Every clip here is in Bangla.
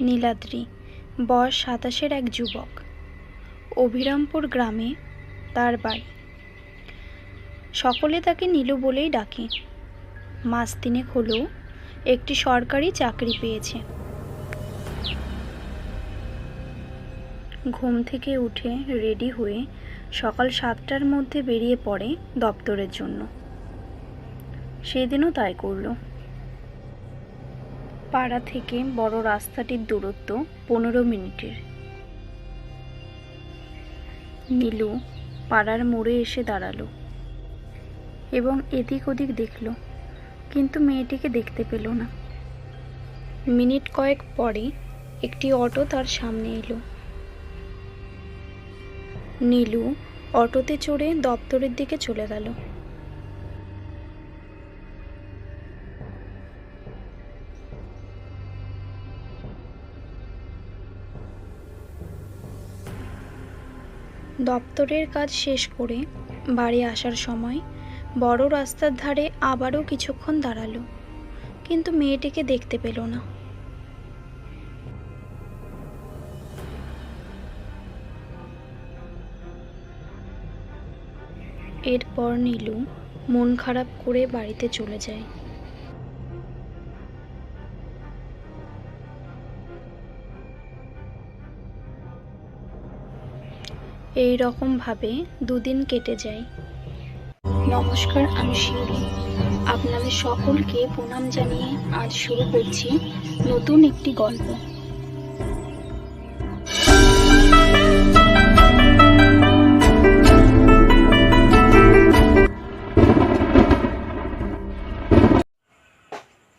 নীলাদ্রি বয়স ২৭-এর এক যুবক। অভিরামপুর গ্রামে তার বাড়ি। সকলে তাকে নীলু বলেই ডাকে। মাস তিনেক হলো একটি সরকারি চাকরি পেয়েছে। ঘুম থেকে উঠে রেডি হয়ে সকাল ৭টার মধ্যে বেরিয়ে পড়ে দপ্তরের জন্য। সেদিনও তাই করল। পাড়া থেকে বড় রাস্তাটির দূরত্ব ১৫ মিনিটের। নীলু পাড়ার মোড়ে এসে দাঁড়ালো এবং এদিক ওদিক দেখল, কিন্তু মেয়েটিকে দেখতে পেল না। মিনিট কয়েক পরে একটি অটো তার সামনে এলো। নীলু অটোতে চড়ে দপ্তরের দিকে চলে গেল। দপ্তরের কাজ শেষ করে বাড়ি আসার সময় বড় রাস্তার ধারে আবারও কিছুক্ষণ দাঁড়ালো, কিন্তু মেয়েটিকে দেখতে পেল না। এরপর নীলু মন খারাপ করে বাড়িতে চলে যায়। এই রকম ভাবে দুদিন কেটে যায়। নমস্কার, আমি শিউলি। আপনাদের সকলকে প্রণাম জানিয়ে আজ শুরু করছি নতুন একটি গল্প।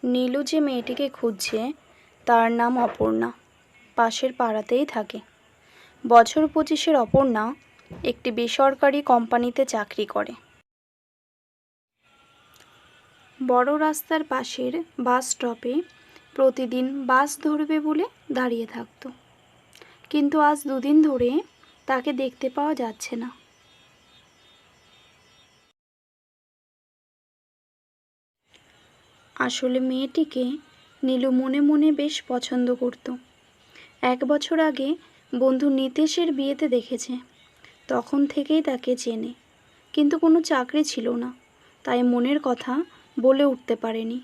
নীলু যে মেয়েটিকে খুঁজছে তার নাম অপর্ণা। পাশের পাড়াতেই থাকে। বছর ২৫-এর অপর্ণা একটি বেসরকারি কোম্পানিতে চাকরি করে। বড় রাস্তার পাশের বাস স্টপে প্রতিদিন বাস ধরবে বলে দাঁড়িয়ে থাকত, কিন্তু আজ ২ দিন ধরে তাকে দেখতে পাওয়া যাচ্ছে না। আসলে মেয়েটিকে নীলু মনে মনে বেশ পছন্দ করত। ১ বছর আগে বন্ধু নিতেশের বিয়েতে দেখেছে, তখন থেকেই তাকে চেনে, কিন্তু কোনো চাকরি ছিল না, তাই মনের কথা বলে উঠতে পারেনি।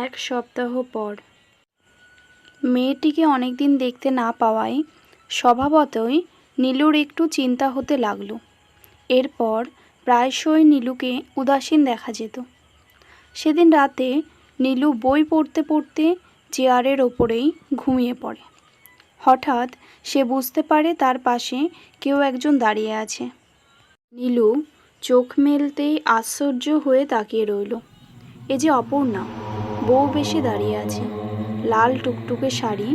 এক সপ্তাহ পর মেয়েটিকে অনেকদিন দেখতে না পাওয়ায় স্বভাবতই নীলুর একটু চিন্তা হতে লাগলো। এরপর প্রায়শই নীলুকে উদাসীন দেখা যেত। সেদিন রাতে নীলু বই পড়তে পড়তে চেয়ারের ওপরেই ঘুমিয়ে পড়ে। হঠাৎ সে বুঝতে পারে তার পাশে কেউ একজন দাঁড়িয়ে আছে। নীলু চোখ মেলতেই আশ্চর্য হয়ে তাকিয়ে রইল। এ যে অপর্ণা, বউ বেশে দাঁড়িয়ে আছে। লাল টুকটুকে শাড়ি,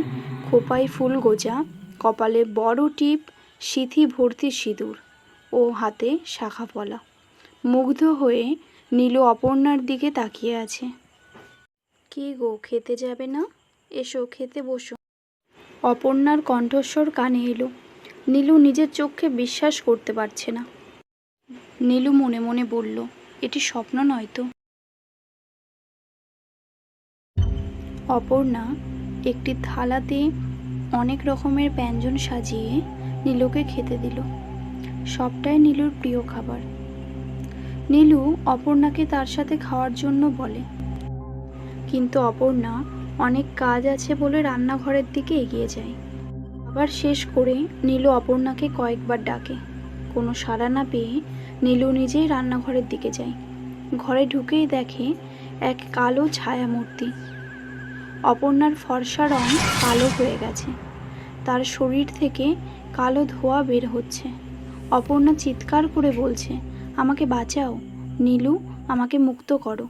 খোপায় ফুল গোজা, কপালে বড় টিপ, সিথি ভর্তি সিঁদুর ও হাতে শাখা পলা। মুগ্ধ হয়ে নীলু অপর্ণার দিকে তাকিয়ে আছে। কি গো, খেতে যাবে না? এসো, খেতে বসো। অপর্ণার কণ্ঠস্বর কানে এলো। নীলু নিজের চোখে বিশ্বাস করতে পারছে না। নীলু মনে মনে বলল, এটি স্বপ্ন নয় তো? অপর্ণা একটি থালাতে অনেক রকমের ব্যঞ্জন সাজিয়ে নীলুকে খেতে দিল। সবটাই নীলুর প্রিয় খাবার। নীলু অপর্ণাকে তার সাথে খাওয়ার জন্য বলে, কিন্তু অপর্ণা অনেক কাজ আছে বলে রান্নাঘরের দিকে এগিয়ে যায়। আবার শেষ করে নীলু অপর্ণাকে কয়েকবার ডাকে। কোনো সাড়া না পেয়ে নীলু নিজেই রান্নাঘরের দিকে যায়। ঘরে ঢুকেই দেখে এক কালো ছায়ামূর্তি। অপর্ণার ফর্সা রং কালো হয়ে গেছে, তার শরীর থেকে কালো ধোঁয়া বের হচ্ছে। অপর্ণা চিৎকার করে বলছে, আমাকে বাঁচাও নীলু, আমাকে মুক্ত করো।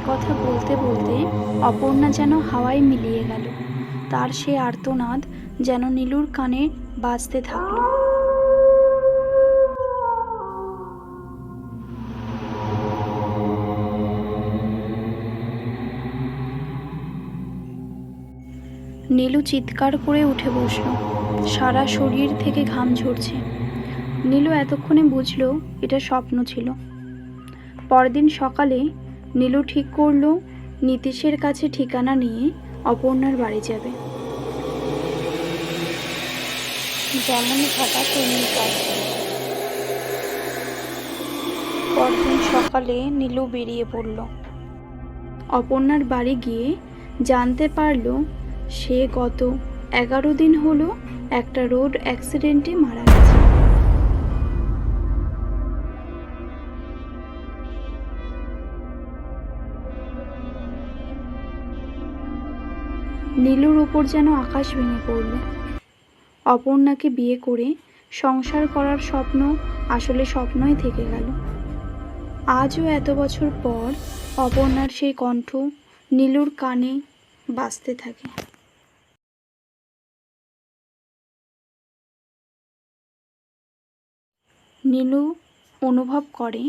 কথা বলতে বলতে অপর্ণা যেন হাওয়ায় মিলিয়ে গেল। তার সে আর্তনাদ যেন নীলুর কানে বাজতে থাকলো। নীলু চিৎকার করে উঠে বসল। সারা শরীর থেকে ঘাম ঝরছে। নীলু এতক্ষণে বুঝল এটা স্বপ্ন ছিল। পরদিন সকালে নীলু ঠিক করলো নীতিশের কাছে ঠিকানা নিয়ে অপর্ণার বাড়ি যাবে। যেমনই খাটা তেমনি কাজ। পরদিন সকালে নীলু বেরিয়ে পড়ল। অপর্ণার বাড়ি গিয়ে জানতে পারল সে গত 11 দিন হলো একটা রোড অ্যাক্সিডেন্টে মারা গেছে। নীলুর ওপর যেন আকাশ ভেঙে পড়ল। অপর্ণাকে বিয়ে করে সংসার করার স্বপ্ন আসলে স্বপ্নই থেকে গেল। আজও এত বছর পর অপর্ণার সেই কণ্ঠ নীলুর কানে বাজতে থাকে। নীলু অনুভব করে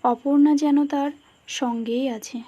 অপর্ণা যেন তার সঙ্গেই আছে।